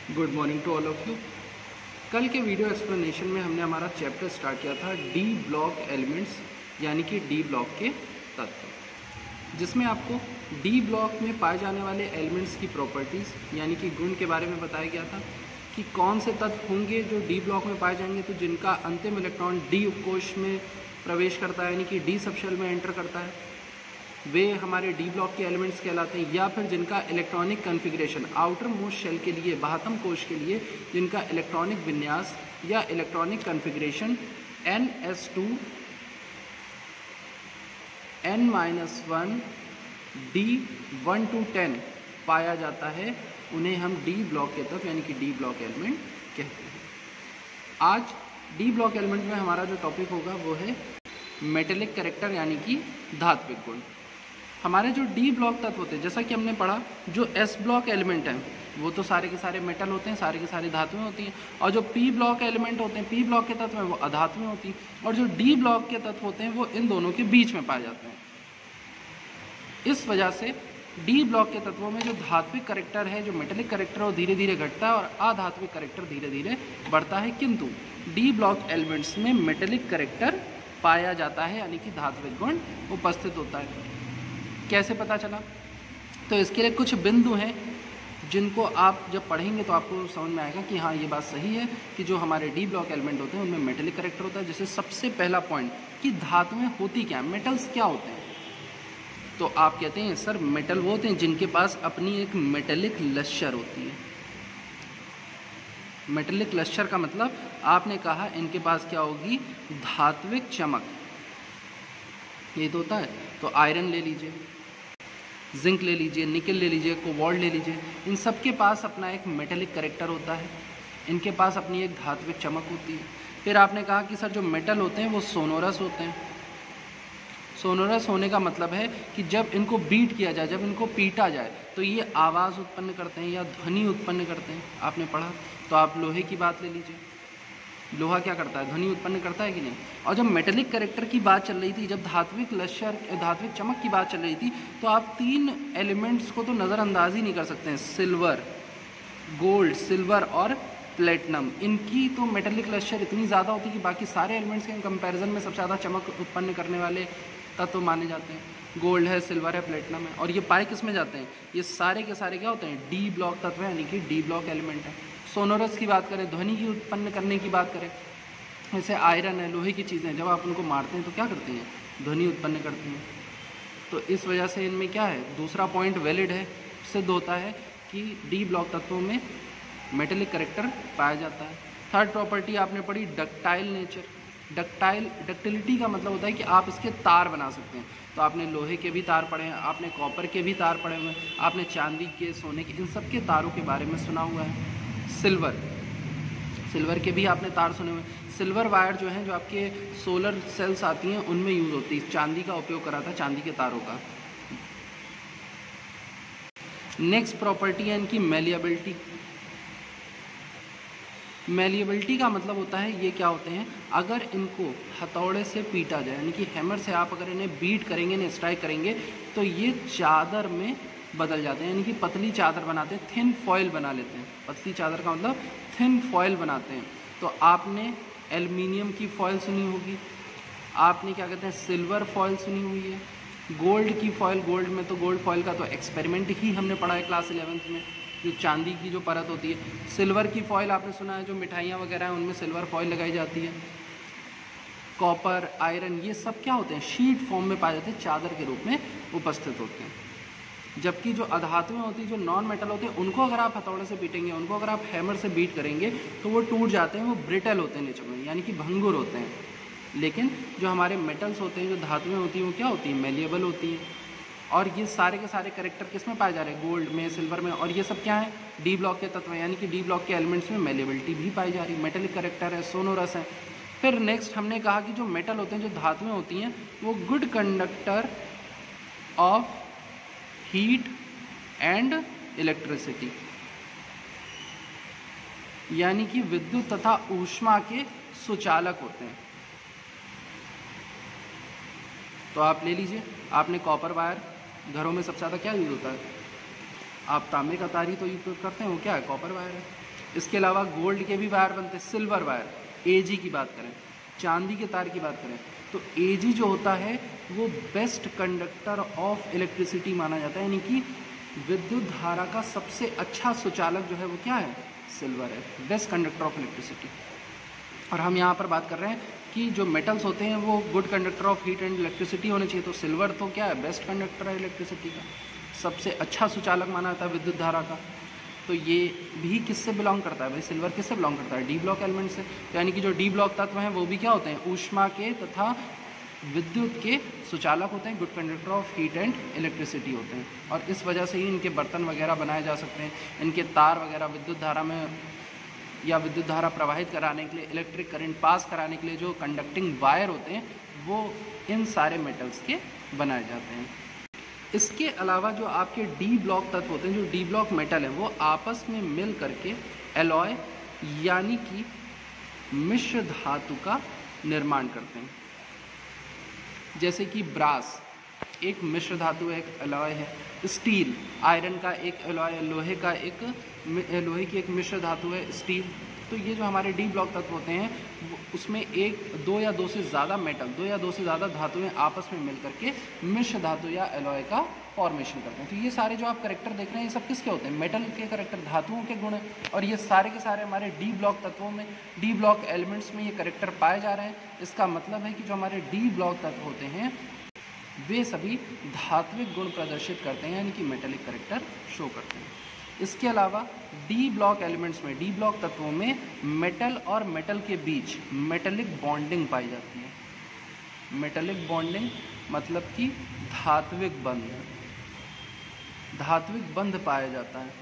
Good morning to all of you. कल के video explanation में हमने हमारा चैप्टर स्टार्ट किया था डी ब्लॉक एलिमेंट्स यानी कि डी ब्लॉक के तत्व, जिसमें आपको डी ब्लॉक में पाए जाने वाले एलिमेंट्स की प्रॉपर्टीज़ यानी कि गुण के बारे में बताया गया था कि कौन से तत्व होंगे जो डी ब्लॉक में पाए जाएंगे तो जिनका अंतिम इलेक्ट्रॉन डी उपकोष में प्रवेश करता है यानी कि डी सबशेल में एंटर करता है, वे हमारे डी ब्लॉक के एलिमेंट्स कहलाते हैं, या फिर जिनका electronic configuration outermost shell के लिए बाहतम कोश के लिए जिनका इलेक्ट्रॉनिक विन्यास या electronic configuration NS2 N-1 D1 to 10 पाया जाता है, उन्हें हम डी ब्लॉक के तत्व यानी कि डी ब्लॉक एलिमेंट कहते हैं। आज डी ब्लॉक एलिमेंट में हमारा जो टॉपिक होगा वो है मेटेलिक कैरेक्टर यानी कि धात्विक गुण। हमारे जो डी ब्लॉक तत्व होते हैं, जैसा कि हमने पढ़ा, जो एस ब्लॉक एलिमेंट हैं वो तो सारे के सारे मेटल होते हैं, सारे के सारे धातुएं होती हैं, और जो पी ब्लॉक एलिमेंट होते हैं, पी ब्लॉक के तत्व हैं वो अधातुएं होती हैं, और जो डी ब्लॉक के तत्व होते हैं वो इन दोनों के बीच में पाए जाते हैं। इस वजह से डी ब्लॉक के तत्वों में जो धात्विक कैरेक्टर है, जो मेटेलिक कैरेक्टर है, वो धीरे धीरे घटता है और अधात्विक कैरेक्टर धीरे धीरे बढ़ता है, किंतु डी ब्लॉक एलिमेंट्स में मेटेलिक कैरेक्टर पाया जाता है यानी कि धात्विक गुण उपस्थित होता है। कैसे पता चला? तो इसके लिए कुछ बिंदु हैं जिनको आप जब पढ़ेंगे तो आपको समझ में आएगा कि हाँ, ये बात सही है कि जो हमारे डी ब्लॉक एलिमेंट होते हैं उनमें मेटेलिक कैरेक्टर होता है। जैसे सबसे पहला पॉइंट कि धातुएं होती क्या, मेटल्स क्या होते हैं, तो आप कहते हैं सर मेटल वो होते हैं जिनके पास अपनी एक मेटेलिक लश्कर होती है। मेटेलिक लश्कर का मतलब आपने कहा इनके पास क्या होगी, धात्विक चमक, ये तो होता है। तो आयरन ले लीजिए, जिंक ले लीजिए, निकल ले लीजिए, कोबाल्ट ले लीजिए, इन सब के पास अपना एक मेटेलिक कैरेक्टर होता है, इनके पास अपनी एक धात्विक चमक होती है। फिर आपने कहा कि सर जो मेटल होते हैं वो सोनोरस होते हैं। सोनोरस होने का मतलब है कि जब इनको बीट किया जाए, जब इनको पीटा जाए तो ये आवाज़ उत्पन्न करते हैं या ध्वनि उत्पन्न करते हैं, आपने पढ़ा। तो आप लोहे की बात ले लीजिए, लोहा क्या करता है, ध्वनि उत्पन्न करता है कि नहीं। और जब मेटेलिक कैरेक्टर की बात चल रही थी, जब धात्विक लश्कर, धात्विक चमक की बात चल रही थी, तो आप तीन एलिमेंट्स को तो नज़रअंदाज ही नहीं कर सकते हैं, सिल्वर, गोल्ड, सिल्वर और प्लेटिनम। इनकी तो मेटेलिक लश्कर इतनी ज़्यादा होती है कि बाकी सारे एलिमेंट्स के कंपैरिजन में सबसे ज़्यादा चमक उत्पन्न करने वाले तत्व माने जाते हैं। गोल्ड है, सिल्वर है, प्लेटिनम है, और ये पाए किस में जाते हैं, ये सारे के सारे क्या होते हैं, डी ब्लॉक तत्व है यानी कि डी ब्लॉक एलिमेंट है। सोनोरस की बात करें, ध्वनि की उत्पन्न करने की बात करें, जैसे आयरन है, लोहे की चीज़ें हैं, जब आप उनको मारते हैं तो क्या करती हैं, ध्वनि उत्पन्न करती हैं। तो इस वजह से इनमें क्या है, दूसरा पॉइंट वैलिड है, सिद्ध होता है कि डी ब्लॉक तत्वों में मेटेलिक कैरेक्टर पाया जाता है। थर्ड प्रॉपर्टी आपने पढ़ी डक्टाइल नेचर। डक्टिलिटी का मतलब होता है कि आप इसके तार बना सकते हैं। तो आपने लोहे के भी तार पढ़े हैं, आपने कॉपर के भी तार पढ़े हुए हैं, आपने चांदी के, सोने के, इन सब के तारों के बारे में सुना हुआ है। सिल्वर के भी आपने तार सुने हुए हैं। सिल्वर वायर जो है, जो आपके सोलर सेल्स आती हैं उनमें यूज़ होती है, चांदी का उपयोग करा था, चांदी के तारों का। नेक्स्ट प्रॉपर्टी है इनकी मेलिएबिलिटी। मेलिएबिलिटी का मतलब होता है, ये क्या होते हैं, अगर इनको हथौड़े से पीटा जाए यानी कि हैमर से आप अगर इन्हें बीट करेंगे, इन्हें स्ट्राइक करेंगे, तो ये चादर में बदल जाते हैं, यानी कि पतली चादर बनाते हैं, थिन फॉयल बना लेते हैं। पतली चादर का मतलब थिन फॉयल बनाते हैं। तो आपने एल्युमिनियम की फॉयल सुनी होगी, आपने क्या कहते हैं सिल्वर फॉयल सुनी हुई है, गोल्ड की फॉयल, गोल्ड में तो गोल्ड फॉयल का तो एक्सपेरिमेंट ही हमने पढ़ा है क्लास 11th में, जो चांदी की जो परत होती है। सिल्वर की फॉयल आपने सुना है, जो मिठाइयाँ वगैरह हैं उनमें सिल्वर फॉयल लगाई जाती है। कॉपर, आयरन, ये सब क्या होते हैं, शीट फॉर्म में पाए जाते हैं, चादर के रूप में उपस्थित होते हैं। जबकि जो अधातुएं होती हैं, जो नॉन मेटल होते हैं, उनको अगर आप हथौड़े से पीटेंगे, उनको अगर आप हैमर से बीट करेंगे तो वो टूट जाते हैं, वो ब्रिटल होते हैं नेचर में, यानी कि भंगुर होते हैं। लेकिन जो हमारे मेटल्स होते हैं, जो धातुएं होती हैं, वो क्या होती हैं, मेलिएबल होती हैं। और ये सारे के सारे कैरेक्टर किस में पाए जा रहे हैं, गोल्ड में, सिल्वर में, और ये सब क्या है, डी ब्लॉक के तत्व हैं, यानी कि डी ब्लॉक के एलिमेंट्स में मेलिएबिलिटी भी पाई जा रही है, मेटेलिक कैरेक्टर है, सोनोरस है। फिर नेक्स्ट हमने कहा कि जो मेटल होते हैं, जो धातुएं होती हैं, वो good conductor of heat and electricity, यानी कि विद्युत तथा ऊष्मा के सुचालक होते हैं। तो आप ले लीजिए, आपने कॉपर वायर, घरों में सबसे ज़्यादा क्या यूज़ होता है, आप तांबे का तार ही तो यूज करते हैं, वो क्या है, कॉपर वायर है। इसके अलावा गोल्ड के भी वायर बनते हैं, सिल्वर वायर, Ag की बात करें, चांदी के तार की बात करें तो Ag जो होता है वो बेस्ट कंडक्टर ऑफ इलेक्ट्रिसिटी माना जाता है, यानी कि विद्युत धारा का सबसे अच्छा सुचालक जो है वो क्या है, सिल्वर है, बेस्ट कंडक्टर ऑफ इलेक्ट्रिसिटी। और हम यहाँ पर बात कर रहे हैं कि जो मेटल्स होते हैं वो good conductor of heat and electricity होने चाहिए, तो सिल्वर तो क्या है, बेस्ट कंडक्टर है इलेक्ट्रिसिटी का, सबसे अच्छा सुचालक माना जाता है विद्युत धारा का। तो ये भी किससे बिलोंग करता है भाई, सिल्वर किससे बिलोंग करता है, डी ब्लॉक एलिमेंट से। तो यानी कि जो डी ब्लॉक तत्व हैं वो भी क्या होते हैं, ऊष्मा के तथा विद्युत के सुचालक होते हैं, good conductor of heat and electricity होते हैं। और इस वजह से ही इनके बर्तन वगैरह बनाए जा सकते हैं, इनके तार वगैरह विद्युत धारा में या विद्युत धारा प्रवाहित कराने के लिए, इलेक्ट्रिक करंट पास कराने के लिए जो कंडक्टिंग वायर होते हैं वो इन सारे मेटल्स के बनाए जाते हैं। इसके अलावा जो आपके डी ब्लॉक तत्व होते हैं, जो डी ब्लॉक मेटल है, वो आपस में मिल करके एलॉय यानी कि मिश्र धातु का निर्माण करते हैं। जैसे कि ब्रास एक मिश्र धातु है, एक एलॉय है, स्टील आयरन का एक एलॉय है, लोहे की एक मिश्र धातु है स्टील। तो ये जो हमारे डी ब्लॉक तत्व होते हैं उसमें दो या दो से ज़्यादा मेटल, दो या दो से ज़्यादा धातुएं आपस में मिल करके मिश्र धातु या एलॉय का फॉर्मेशन करते हैं। तो ये सारे जो आप करैक्टर देख रहे हैं ये सब किसके होते हैं, मेटल के करैक्टर, धातुओं के गुण हैं। और ये सारे के सारे हमारे डी ब्लॉक तत्वों में, डी ब्लॉक एलिमेंट्स में ये करैक्टर पाए जा रहे हैं। इसका मतलब है कि जो हमारे डी ब्लॉक तत्व होते हैं वे सभी धात्विक गुण प्रदर्शित करते हैं, यानी कि मेटेलिक करैक्टर शो करते हैं। इसके अलावा डी ब्लॉक एलिमेंट्स में, डी ब्लॉक तत्वों में मेटल और मेटल के बीच मेटेलिक बॉन्डिंग पाई जाती है। मेटेलिक बॉन्डिंग मतलब कि धात्विक बंध, धात्विक बंध पाया जाता है,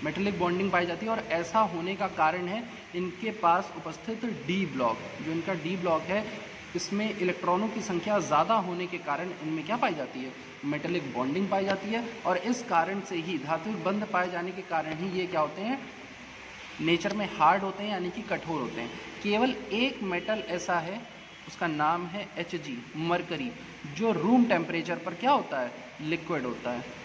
मेटेलिक बॉन्डिंग पाई जाती है। और ऐसा होने का कारण है इनके पास उपस्थित डी ब्लॉक, जो इनका डी ब्लॉक है इसमें इलेक्ट्रॉनों की संख्या ज़्यादा होने के कारण इनमें क्या पाई जाती है, मेटेलिक बॉन्डिंग पाई जाती है। और इस कारण से ही, धात्विक बंध पाए जाने के कारण ही ये क्या होते हैं, नेचर में हार्ड होते हैं, यानी कि कठोर होते हैं। केवल एक मेटल ऐसा है, उसका नाम है Hg, मरकरी, जो रूम टेम्परेचर पर क्या होता है, लिक्विड होता है।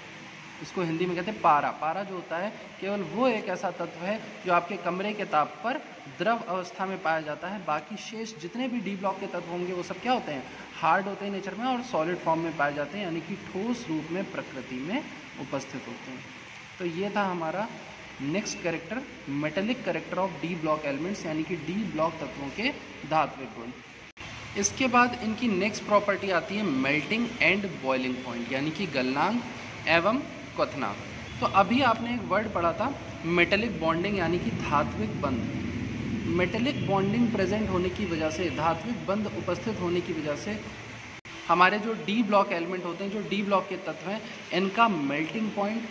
इसको हिंदी में कहते हैं पारा। पारा जो होता है केवल वो एक ऐसा तत्व है जो आपके कमरे के ताप पर द्रव अवस्था में पाया जाता है। बाकी शेष जितने भी डी ब्लॉक के तत्व होंगे वो सब क्या होते हैं, हार्ड होते हैं नेचर में और सॉलिड फॉर्म में पाए जाते हैं, यानी कि ठोस रूप में प्रकृति में उपस्थित होते हैं। तो ये था हमारा next character, metallic character of D block elements, यानी कि डी ब्लॉक तत्वों के धात्विक गुण। इसके बाद इनकी नेक्स्ट प्रॉपर्टी आती है मेल्टिंग एंड बॉइलिंग पॉइंट, यानी कि गलनांक एवं क्वथनांक। तो अभी आपने एक वर्ड पढ़ा था मेटेलिक बॉन्डिंग, यानी कि धात्विक बंध। मेटेलिक बॉन्डिंग प्रेजेंट होने की वजह से, धात्विक बंध उपस्थित होने की वजह से हमारे जो डी ब्लॉक एलिमेंट होते हैं, जो डी ब्लॉक के तत्व हैं, इनका मेल्टिंग पॉइंट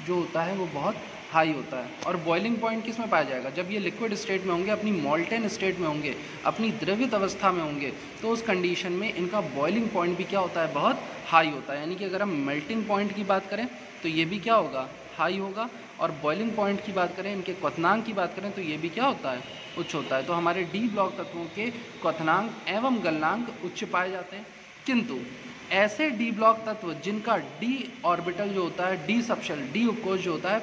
जो होता है वो बहुत हाई होता है। और बॉइलिंग पॉइंट किस में पाया जाएगा, जब ये लिक्विड स्टेट में होंगे, अपनी मोल्टेन स्टेट में होंगे, अपनी द्रवित अवस्था में होंगे, तो उस कंडीशन में इनका बॉइलिंग पॉइंट भी क्या होता है, बहुत हाई होता है। यानी कि अगर हम मेल्टिंग पॉइंट की बात करें तो ये भी क्या होगा, हाई होगा। और बॉइलिंग पॉइंट की बात करें, इनके क्वथनांक की बात करें तो ये भी क्या होता है, उच्च होता है। तो हमारे डी ब्लॉक तत्वों के क्वथनांक एवं गलनांक उच्च पाए जाते हैं। किंतु ऐसे डी ब्लॉक तत्व जिनका डी ऑर्बिटल जो होता है, डी सबशेल, डी उपकोश जो होता है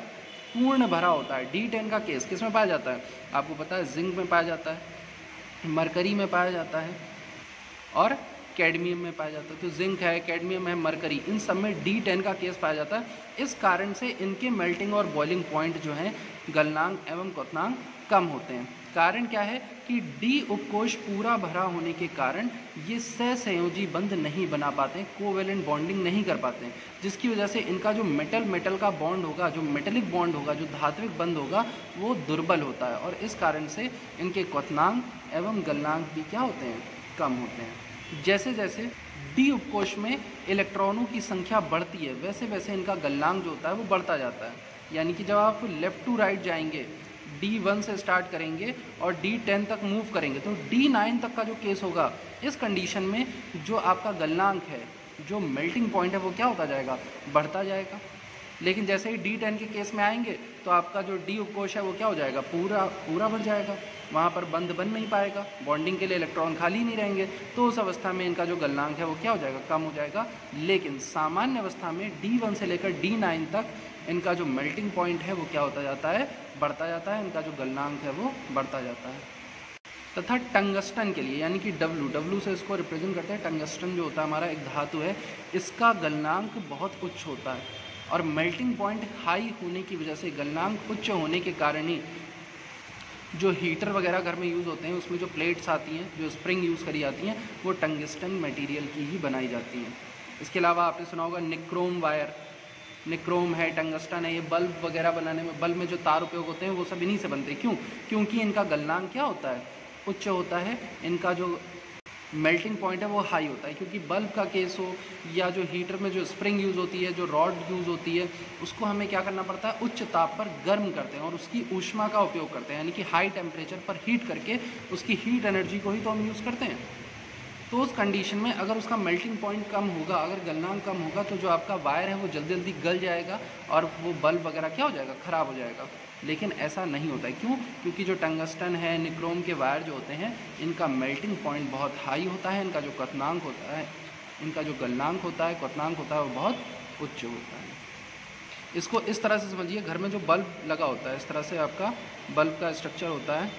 पूर्ण भरा होता है, D10 का केस किस में पाया जाता है, आपको पता है जिंक में पाया जाता है, मरकरी में पाया जाता है और कैडमियम में पाया जाता है। तो जिंक है, कैडमियम है, मरकरी, इन सब में D10 का केस पाया जाता है। इस कारण से इनके मेल्टिंग और बॉइलिंग पॉइंट जो हैं गलनांक एवं क्वथनांक कम होते हैं। कारण क्या है कि डी उपकोश पूरा भरा होने के कारण ये सहसंयोजी बंध नहीं बना पाते, कोवेलेंट बॉन्डिंग नहीं कर पाते, जिसकी वजह से इनका जो मेटल मेटल का बॉन्ड होगा, जो मेटेलिक बॉन्ड होगा, जो धात्विक बंध होगा, वो दुर्बल होता है। और इस कारण से इनके क्वथनांक एवं गलनांक भी क्या होते हैं, कम होते हैं। जैसे जैसे डी उपकोश में इलेक्ट्रॉनों की संख्या बढ़ती है वैसे वैसे इनका गलनांक जो होता है वो बढ़ता जाता है। यानी कि जब आप लेफ़्ट टू राइट जाएंगे, D1 से स्टार्ट करेंगे और D10 तक मूव करेंगे, तो D9 तक का जो केस होगा, इस कंडीशन में जो आपका गलनांक है, जो मेल्टिंग पॉइंट है, वो क्या होता जाएगा, बढ़ता जाएगा। लेकिन जैसे ही D10 के केस में आएंगे तो आपका जो D उपकोश है वो क्या हो जाएगा, पूरा भर जाएगा, वहाँ पर बंध बन नहीं पाएगा, बॉन्डिंग के लिए इलेक्ट्रॉन खाली नहीं रहेंगे, तो उस अवस्था में इनका जो गलनांक है वो क्या हो जाएगा, कम हो जाएगा। लेकिन सामान्य अवस्था में D1 से लेकर D9 तक इनका जो मेल्टिंग पॉइंट है वो क्या होता जाता है, बढ़ता जाता है, इनका जो गलनांक है वो बढ़ता जाता है। तथा टंगस्टन के लिए यानी कि W से इसको रिप्रेजेंट करते हैं। टंगस्टन जो होता है हमारा एक धातु है, इसका गलनांक बहुत उच्च होता है और मेल्टिंग पॉइंट हाई होने की वजह से, गलनांक उच्च होने के कारण ही जो हीटर वगैरह घर में यूज़ होते हैं उसमें जो प्लेट्स आती हैं, जो स्प्रिंग यूज़ करी जाती हैं, वो टंगस्टन मटेरियल की ही बनाई जाती हैं। इसके अलावा आपने सुना होगा निक्रोम वायर, निक्रोम है, टंगस्टन है, ये बल्ब वगैरह बनाने में, बल्ब में जो तार उपयोग होते हैं वो सब इन्हीं से बनते हैं। क्यों? क्योंकि इनका गलनांक क्या होता है, उच्च होता है, इनका जो मेल्टिंग पॉइंट है वो हाई होता है। क्योंकि बल्ब का केस हो या जो हीटर में जो स्प्रिंग यूज़ होती है, जो रॉड यूज़ होती है, उसको हमें क्या करना पड़ता है, उच्च ताप पर गर्म करते हैं और उसकी ऊष्मा का उपयोग करते हैं, यानी कि हाई टेम्परेचर पर हीट करके उसकी हीट एनर्जी को ही तो हम यूज़ करते हैं। तो उस कंडीशन में अगर उसका मेल्टिंग पॉइंट कम होगा, अगर गलनांक कम होगा, तो जो आपका वायर है वो जल्दी जल्दी गल जाएगा और वो बल्ब वगैरह क्या हो जाएगा, ख़राब हो जाएगा। लेकिन ऐसा नहीं होता है। क्यों? क्योंकि जो टंगस्टन है, निक्रोम के वायर जो होते हैं, इनका मेल्टिंग पॉइंट बहुत हाई होता है, इनका जो क्वथनांक होता है, इनका जो गलनांक होता है, क्वथनांक होता है, वो बहुत उच्च होता है। इसको इस तरह से समझिए, घर में जो बल्ब लगा होता है, इस तरह से आपका बल्ब का स्ट्रक्चर होता है,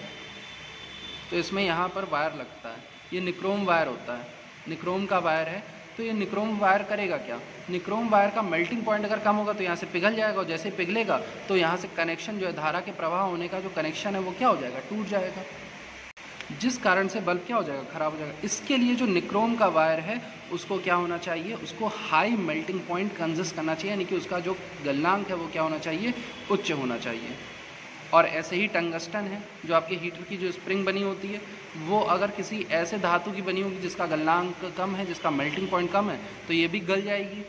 तो इसमें यहाँ पर वायर लगता है, ये निक्रोम वायर होता है, निक्रोम का वायर है। तो ये निक्रोम वायर करेगा क्या, निक्रोम वायर का मेल्टिंग पॉइंट अगर कम होगा तो यहाँ से पिघल जाएगा, और जैसे पिघलेगा तो यहाँ से कनेक्शन जो है, धारा के प्रवाह होने का जो कनेक्शन है वो क्या हो जाएगा, टूट जाएगा, जिस कारण से बल्ब क्या हो जाएगा, ख़राब हो जाएगा। इसके लिए जो निक्रोम का वायर है उसको क्या होना चाहिए, उसको हाई मेल्टिंग पॉइंट कंसिस्ट करना चाहिए, यानी कि उसका जो गलनांक है वो क्या होना चाहिए, उच्च होना चाहिए। और ऐसे ही टंगस्टन है, जो आपके हीटर की जो स्प्रिंग बनी होती है, वो अगर किसी ऐसे धातु की बनी होगी जिसका गलनांक कम है, जिसका मेल्टिंग पॉइंट कम है, तो ये भी गल जाएगी।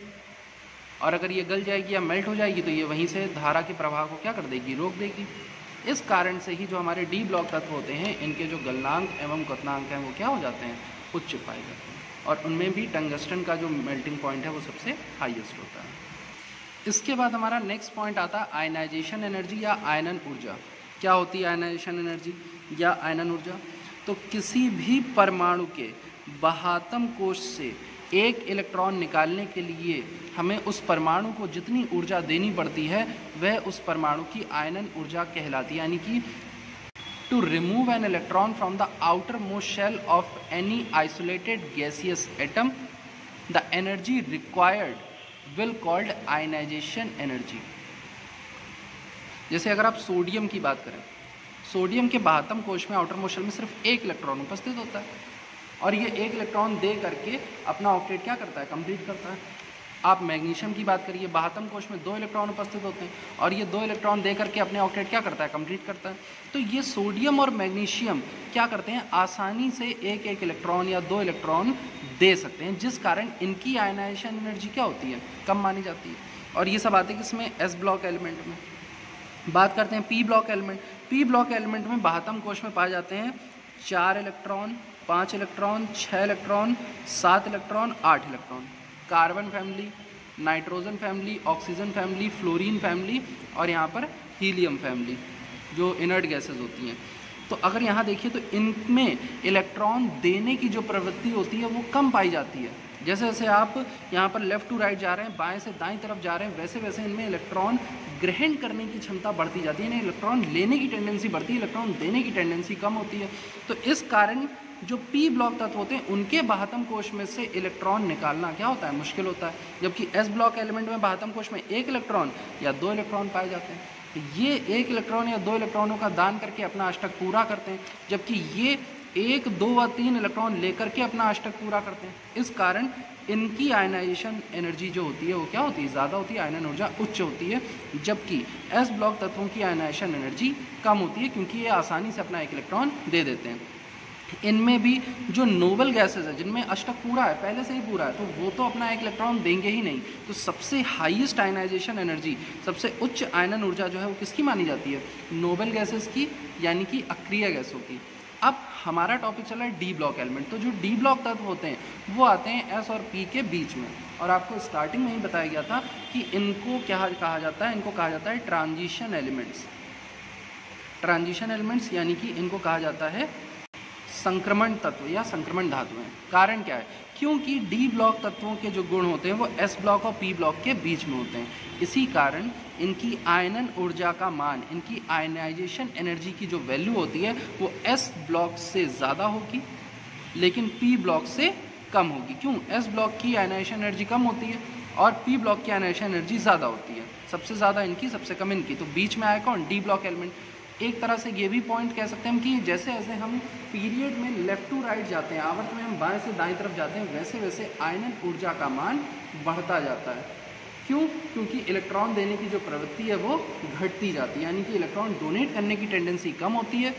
और अगर ये गल जाएगी या मेल्ट हो जाएगी तो ये वहीं से धारा के प्रवाह को क्या कर देगी, रोक देगी। इस कारण से ही जो हमारे डी ब्लॉक तत्व होते हैं, इनके जो गलनांक एवं क्वथनांक हैं वो क्या हो जाते हैं, उच्च पाए जाते हैं। और उनमें भी टंगस्टन का जो मेल्टिंग पॉइंट है वो सबसे हाईएस्ट होता है। इसके बाद हमारा नेक्स्ट पॉइंट आता है आयनाइजेशन एनर्जी या आयनन ऊर्जा। क्या होती है आयनाइजेशन एनर्जी या आयनन ऊर्जा? तो किसी भी परमाणु के बाह्यतम कोश से एक इलेक्ट्रॉन निकालने के लिए हमें उस परमाणु को जितनी ऊर्जा देनी पड़ती है वह उस परमाणु की आयनन ऊर्जा कहलाती है। यानी कि to remove an electron from the outermost shell of any isolated gaseous atom, the energy required will called ionization energy. जैसे अगर आप सोडियम की बात करें, सोडियम के बाह्यतम कोश में, आउटर मोस्ट शेल में सिर्फ एक इलेक्ट्रॉन उपस्थित होता है और ये एक इलेक्ट्रॉन दे करके अपना ऑक्टेट क्या करता है, कंप्लीट करता है। आप मैग्नीशियम की बात करिए, बाह्यतम कोश में 2 इलेक्ट्रॉन उपस्थित होते हैं और ये 2 इलेक्ट्रॉन दे करके अपने ऑक्टेट क्या करता है, कंप्लीट करता है। तो ये सोडियम और मैग्नीशियम क्या करते हैं, आसानी से एक एक इलेक्ट्रॉन या 2 इलेक्ट्रॉन दे सकते हैं, जिस कारण इनकी आयनाइजेशन एनर्जी क्या होती है, कम मानी जाती है। और ये सब आते हैं किसमें, एस ब्लॉक एलिमेंट में। बात करते हैं P block element. P block element में बाह्यतम कोश में पाए जाते हैं 4 electron, 5 electron, 6 electron, 7 electron, 8 electron. Carbon family, nitrogen family, oxygen family, fluorine family और यहाँ पर हीलियम फैमिली, जो इनर्ट गैसेज होती हैं। तो अगर यहाँ देखिए तो इनमें इलेक्ट्रॉन देने की जो प्रवृत्ति होती है वो कम पाई जाती है। जैसे जैसे आप यहाँ पर लेफ़्ट टू राइट जा रहे हैं, बाएं से दाएं तरफ जा रहे हैं, वैसे वैसे इनमें इलेक्ट्रॉन ग्रहण करने की क्षमता बढ़ती जाती है, इन्हें इलेक्ट्रॉन लेने की टेंडेंसी बढ़ती है, इलेक्ट्रॉन देने की टेंडेंसी कम होती है। तो इस कारण जो पी ब्लॉक तत्व होते हैं उनके बाह्यतम कोश में से इलेक्ट्रॉन निकालना क्या होता है, मुश्किल होता है। जबकि एस ब्लॉक एलिमेंट में बाह्यतम कोश में 1 इलेक्ट्रॉन या 2 इलेक्ट्रॉन पाए जाते हैं। तो ये 1 इलेक्ट्रॉन या 2 इलेक्ट्रॉनों का दान करके अपना अष्टक पूरा करते हैं, जबकि ये 1, 2 व 3 इलेक्ट्रॉन लेकर के अपना अष्टक पूरा करते हैं। इस कारण इनकी आयनाइजेशन एनर्जी जो होती है वो क्या होती है, ज़्यादा होती है, आयनन ऊर्जा उच्च होती है। जबकि एस ब्लॉक तत्वों की आयनाइजेशन एनर्जी कम होती है, क्योंकि ये आसानी से अपना 1 इलेक्ट्रॉन दे देते हैं। इनमें भी जो नोबल गैसेज है, जिनमें अष्टक पूरा है, पहले से ही पूरा है, तो वो तो अपना 1 इलेक्ट्रॉन देंगे ही नहीं। तो सबसे हाईएस्ट आयनाइजेशन एनर्जी, सबसे उच्च आयनन ऊर्जा जो है वो किसकी मानी जाती है, नोबल गैसेज की, यानी कि अक्रिय गैसों की। अब हमारा टॉपिक चला है डी ब्लॉक एलिमेंट। तो जो डी ब्लॉक तत्व होते हैं वो आते हैं एस और पी के बीच में, और आपको स्टार्टिंग में ही बताया गया था कि इनको क्या कहा जाता है, इनको कहा जाता है ट्रांजिशन एलिमेंट्स। ट्रांजिशन एलिमेंट्स यानी कि इनको कहा जाता है संक्रमण तत्व या संक्रमण धातुएं। कारण क्या है, क्योंकि डी ब्लॉक तत्वों के जो गुण होते हैं वो एस ब्लॉक और पी ब्लॉक के बीच में होते हैं, इसी कारण इनकी आयनन ऊर्जा का मान, इनकी आयनाइजेशन एनर्जी की जो वैल्यू होती है वो एस ब्लॉक से ज़्यादा होगी लेकिन पी ब्लॉक से कम होगी। क्यों? एस ब्लॉक की आयनाइजेशन एनर्जी कम होती है और पी ब्लॉक की आयनाइजेशन एनर्जी ज़्यादा होती है, सबसे ज़्यादा इनकी सबसे कम इनकी। तो बीच में आया कौन? D block element. एक तरह से ये भी पॉइंट कह सकते हैं कि जैसे जैसे हम पीरियड में लेफ़्ट टू राइट जाते हैं, आवर्त में हम बाएं से दाएं तरफ जाते हैं, वैसे वैसे आयनन ऊर्जा का मान बढ़ता जाता है। क्यों? क्योंकि इलेक्ट्रॉन देने की जो प्रवृत्ति है वो घटती जाती है, यानी कि इलेक्ट्रॉन डोनेट करने की टेंडेंसी कम होती है,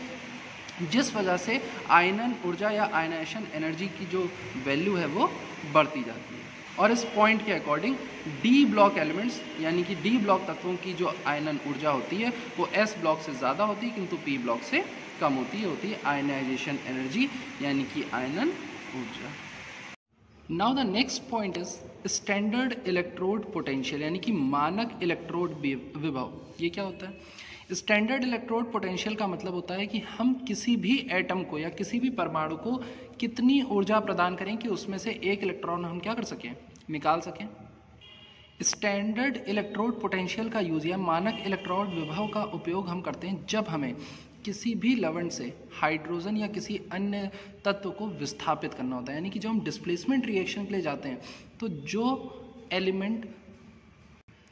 जिस वजह से आयनन ऊर्जा या आयनाइजेशन एनर्जी की जो वैल्यू है वो बढ़ती जाती है। और इस पॉइंट के अकॉर्डिंग डी ब्लॉक एलिमेंट्स यानी कि डी ब्लॉक तत्वों की जो आयनन ऊर्जा होती है वो एस ब्लॉक से ज़्यादा होती है किंतु पी ब्लॉक से कम होती है आयनाइजेशन एनर्जी यानी कि आयनन ऊर्जा। Now the next point is standard electrode potential यानी कि मानक इलेक्ट्रोड विभव। ये क्या होता है? स्टैंडर्ड इलेक्ट्रोड पोटेंशियल का मतलब होता है कि हम किसी भी एटम को या किसी भी परमाणु को कितनी ऊर्जा प्रदान करें कि उसमें से एक इलेक्ट्रॉन हम क्या कर सकें, निकाल सकें। स्टैंडर्ड इलेक्ट्रोड पोटेंशियल का यूज़ या मानक इलेक्ट्रोड विभव का उपयोग हम करते हैं जब हमें किसी भी लवण से हाइड्रोजन या किसी अन्य तत्व को विस्थापित करना होता है, यानी कि जब हम डिस्प्लेसमेंट रिएक्शन के लिए जाते हैं तो जो एलिमेंट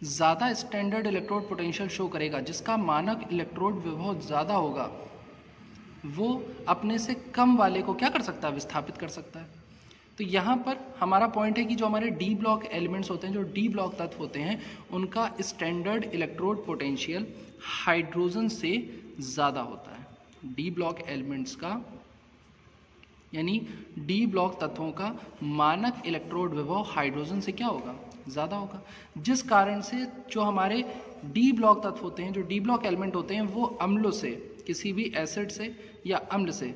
ज़्यादा स्टैंडर्ड इलेक्ट्रोड पोटेंशियल शो करेगा, जिसका मानक इलेक्ट्रोड विभव ज़्यादा होगा, वो अपने से कम वाले को क्या कर सकता है, विस्थापित कर सकता है। तो यहाँ पर हमारा पॉइंट है कि जो हमारे डी ब्लॉक एलिमेंट्स होते हैं, जो डी ब्लॉक तत्व होते हैं, उनका स्टैंडर्ड इलेक्ट्रोड पोटेंशियल हाइड्रोजन से ज़्यादा होता है। डी ब्लॉक एलिमेंट्स का यानी डी ब्लॉक तत्वों का मानक इलेक्ट्रोड विभव हाइड्रोजन से क्या होगा, ज़्यादा होगा, जिस कारण से जो हमारे डी ब्लॉक तत्व होते हैं, जो डी ब्लॉक एलिमेंट होते हैं, वो अम्लों से, किसी भी एसिड से या अम्ल से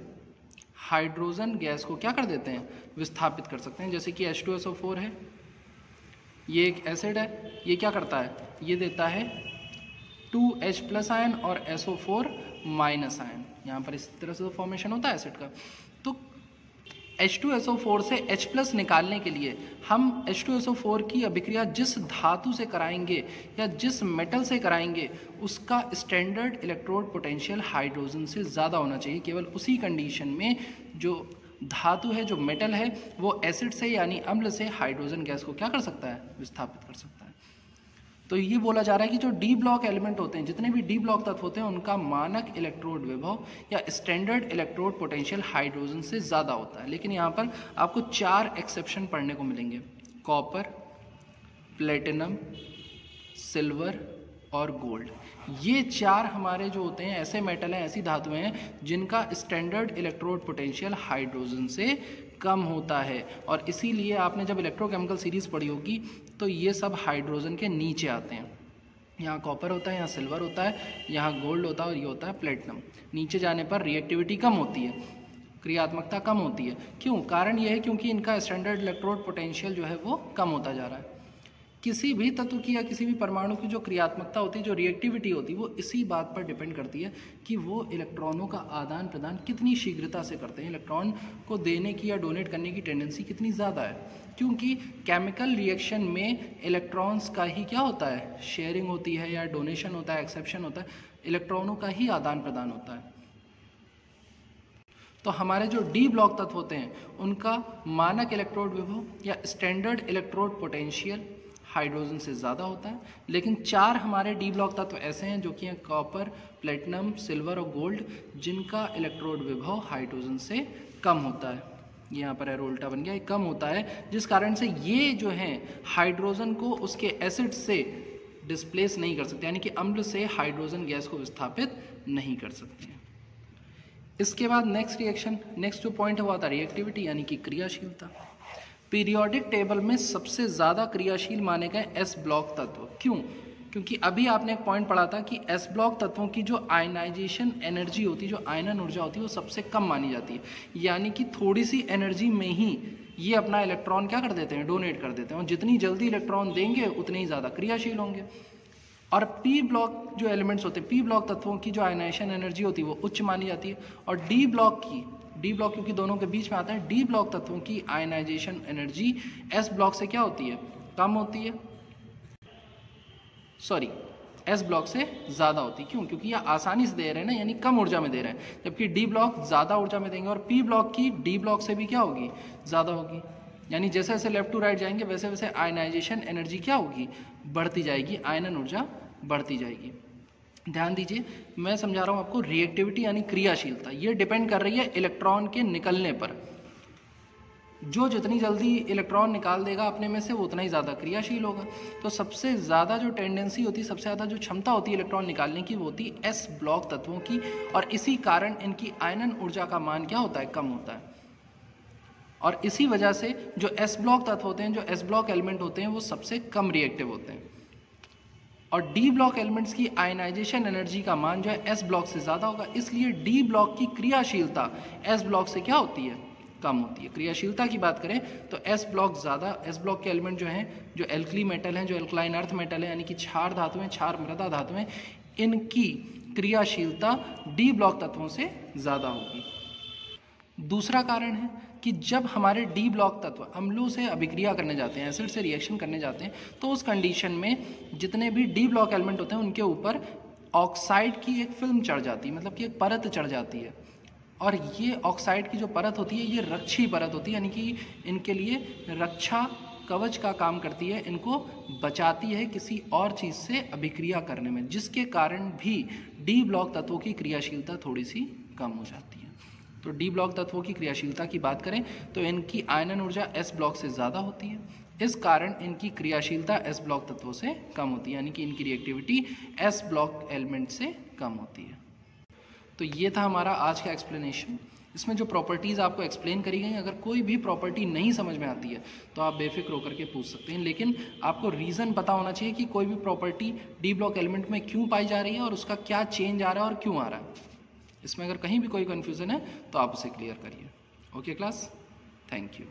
हाइड्रोजन गैस को क्या कर देते हैं, विस्थापित कर सकते हैं। जैसे कि H2SO4 है, ये एक एसिड है, ये क्या करता है, ये देता है 2H+ आयन और SO4- आयन। यहाँ पर इस तरह से तो फॉर्मेशन होता है एसिड का। तो H2SO4 से H+ निकालने के लिए हम H2SO4 की अभिक्रिया जिस धातु से कराएंगे या जिस मेटल से कराएंगे, उसका स्टैंडर्ड इलेक्ट्रोड पोटेंशियल हाइड्रोजन से ज़्यादा होना चाहिए। केवल उसी कंडीशन में जो धातु है, जो मेटल है, वो एसिड से यानी अम्ल से हाइड्रोजन गैस को क्या कर सकता है, विस्थापित कर सकता है। तो ये बोला जा रहा है कि जो डी ब्लॉक एलिमेंट होते हैं, जितने भी डी ब्लॉक तत्व होते हैं, उनका मानक इलेक्ट्रोड विभव या स्टैंडर्ड इलेक्ट्रोड पोटेंशियल हाइड्रोजन से ज़्यादा होता है। लेकिन यहाँ पर आपको 4 एक्सेप्शन पढ़ने को मिलेंगे: कॉपर, प्लेटिनम, सिल्वर और गोल्ड। ये 4 हमारे जो होते हैं ऐसे मेटल हैं, ऐसी धातुएं हैं जिनका स्टैंडर्ड इलेक्ट्रोड पोटेंशियल हाइड्रोजन से कम होता है, और इसीलिए आपने जब इलेक्ट्रोकेमिकल सीरीज़ पढ़ी होगी तो ये सब हाइड्रोजन के नीचे आते हैं। यहाँ कॉपर होता है, यहाँ सिल्वर होता है, यहाँ गोल्ड होता है और ये होता है प्लेटिनम। नीचे जाने पर रिएक्टिविटी कम होती है, क्रियात्मकता कम होती है। क्यों? कारण ये है क्योंकि इनका स्टैंडर्ड इलेक्ट्रोड पोटेंशियल जो है वो कम होता जा रहा है। किसी भी तत्व की या किसी भी परमाणु की जो क्रियात्मकता होती है, जो रिएक्टिविटी होती है, वो इसी बात पर डिपेंड करती है कि वो इलेक्ट्रॉनों का आदान प्रदान कितनी शीघ्रता से करते हैं, इलेक्ट्रॉन को देने की या डोनेट करने की टेंडेंसी कितनी ज़्यादा है। क्योंकि केमिकल रिएक्शन में इलेक्ट्रॉन्स का ही क्या होता है, शेयरिंग होती है या डोनेशन होता है, एक्सेप्शन होता है, इलेक्ट्रॉनों का ही आदान प्रदान होता है। तो हमारे जो डी ब्लॉक तत्व होते हैं उनका मानक इलेक्ट्रोड विभव या स्टैंडर्ड इलेक्ट्रोड पोटेंशियल हाइड्रोजन से ज़्यादा होता है। लेकिन 4 हमारे डी ब्लॉक तत्व ऐसे हैं जो कि हैं कॉपर, प्लेटिनम, सिल्वर और गोल्ड, जिनका इलेक्ट्रोड विभव हाइड्रोजन से कम होता है। यहाँ पर एरो उल्टा बन गया, ये कम होता है, जिस कारण से ये जो हैं हाइड्रोजन को उसके एसिड से डिस्प्लेस नहीं कर सकते, यानी कि अम्ल से हाइड्रोजन गैस को विस्थापित नहीं कर सकते। इसके बाद नेक्स्ट जो पॉइंट है वो आता है रिएक्टिविटी यानी कि क्रियाशीलता। पीरियोडिक टेबल में सबसे ज़्यादा क्रियाशील माने गए एस ब्लॉक तत्व। क्यों? क्योंकि अभी आपने एक पॉइंट पढ़ा था कि एस ब्लॉक तत्वों की जो आयनाइजेशन एनर्जी होती है, जो आयनन ऊर्जा होती है, वो सबसे कम मानी जाती है। यानी कि थोड़ी सी एनर्जी में ही ये अपना इलेक्ट्रॉन क्या कर देते हैं, डोनेट कर देते हैं, और जितनी जल्दी इलेक्ट्रॉन देंगे उतने ही ज़्यादा क्रियाशील होंगे। और पी ब्लॉक जो एलिमेंट्स होते हैं, पी ब्लॉक तत्वों की जो आयनाइजेशन एनर्जी होती है वो उच्च मानी जाती है। और डी ब्लॉक क्योंकि दोनों के बीच में आता है, डी ब्लॉक तत्वों की आयनाइजेशन एनर्जी एस ब्लॉक से क्या होती है, कम होती है, सॉरी एस ब्लॉक से ज़्यादा होती है। क्यों? क्योंकि ये आसानी से दे रहे हैं ना, यानी कम ऊर्जा में दे रहे हैं, जबकि डी ब्लॉक ज़्यादा ऊर्जा में देंगे। और पी ब्लॉक की डी ब्लॉक से भी क्या होगी, ज़्यादा होगी। यानी जैसे जैसे लेफ्ट टू राइट जाएंगे वैसे वैसे आयनाइजेशन एनर्जी क्या होगी, बढ़ती जाएगी, आयनन ऊर्जा बढ़ती जाएगी। ध्यान दीजिए, मैं समझा रहा हूँ आपको, रिएक्टिविटी यानी क्रियाशीलता, ये डिपेंड कर रही है इलेक्ट्रॉन के निकलने पर। जो जितनी जल्दी इलेक्ट्रॉन निकाल देगा अपने में से वो उतना ही ज़्यादा क्रियाशील होगा। तो सबसे ज़्यादा जो टेंडेंसी होती है, सबसे ज़्यादा जो क्षमता होती है इलेक्ट्रॉन निकालने की, वो होती है एस ब्लॉक तत्वों की। और इसी कारण इनकी आयनन ऊर्जा का मान क्या होता है, कम होता है। और इसी वजह से जो एस ब्लॉक तत्व होते हैं, जो एस ब्लॉक एलिमेंट होते हैं, वो सबसे कम रिएक्टिव होते हैं। और डी ब्लॉक एलिमेंट्स की आयनाइजेशन एनर्जी का मान जो है एस ब्लॉक से ज़्यादा होगा, इसलिए डी ब्लॉक की क्रियाशीलता एस ब्लॉक से क्या होती है, कम होती है। क्रियाशीलता की बात करें तो एस ब्लॉक ज़्यादा, एस ब्लॉक के एलिमेंट जो हैं, जो एल्कली मेटल हैं, जो एल्कलाइन अर्थ मेटल है, यानी कि क्षार धातुएं, क्षार मृदा धातुएं, इनकी क्रियाशीलता डी ब्लॉक तत्वों से ज़्यादा होगी। दूसरा कारण है कि जब हमारे डी ब्लॉक तत्व अम्लों से अभिक्रिया करने जाते हैं, एसिड से रिएक्शन करने जाते हैं, तो उस कंडीशन में जितने भी डी ब्लॉक एलिमेंट होते हैं उनके ऊपर ऑक्साइड की एक फिल्म चढ़ जाती है, मतलब कि एक परत चढ़ जाती है। और ये ऑक्साइड की जो परत होती है, ये रक्षी परत होती है, यानी कि इनके लिए रक्षा कवच का काम करती है, इनको बचाती है किसी और चीज़ से अभिक्रिया करने में, जिसके कारण भी डी ब्लॉक तत्वों की क्रियाशीलता थोड़ी सी कम हो जाती है। तो डी ब्लॉक तत्वों की क्रियाशीलता की बात करें तो इनकी आयनन ऊर्जा एस ब्लॉक से ज़्यादा होती है, इस कारण इनकी क्रियाशीलता एस ब्लॉक तत्वों से कम होती है, यानी कि इनकी रिएक्टिविटी एस ब्लॉक एलिमेंट से कम होती है। तो ये था हमारा आज का एक्सप्लेनेशन। इसमें जो प्रॉपर्टीज़ आपको एक्सप्लेन करी गई, अगर कोई भी प्रॉपर्टी नहीं समझ में आती है तो आप बेफिक्र होकर के पूछ सकते हैं, लेकिन आपको रीज़न पता होना चाहिए कि कोई भी प्रॉपर्टी डी ब्लॉक एलिमेंट में क्यों पाई जा रही है और उसका क्या चेंज आ रहा है और क्यों आ रहा है। इसमें अगर कहीं भी कोई कन्फ्यूज़न है तो आप उसे क्लियर करिए। Okay class, thank you.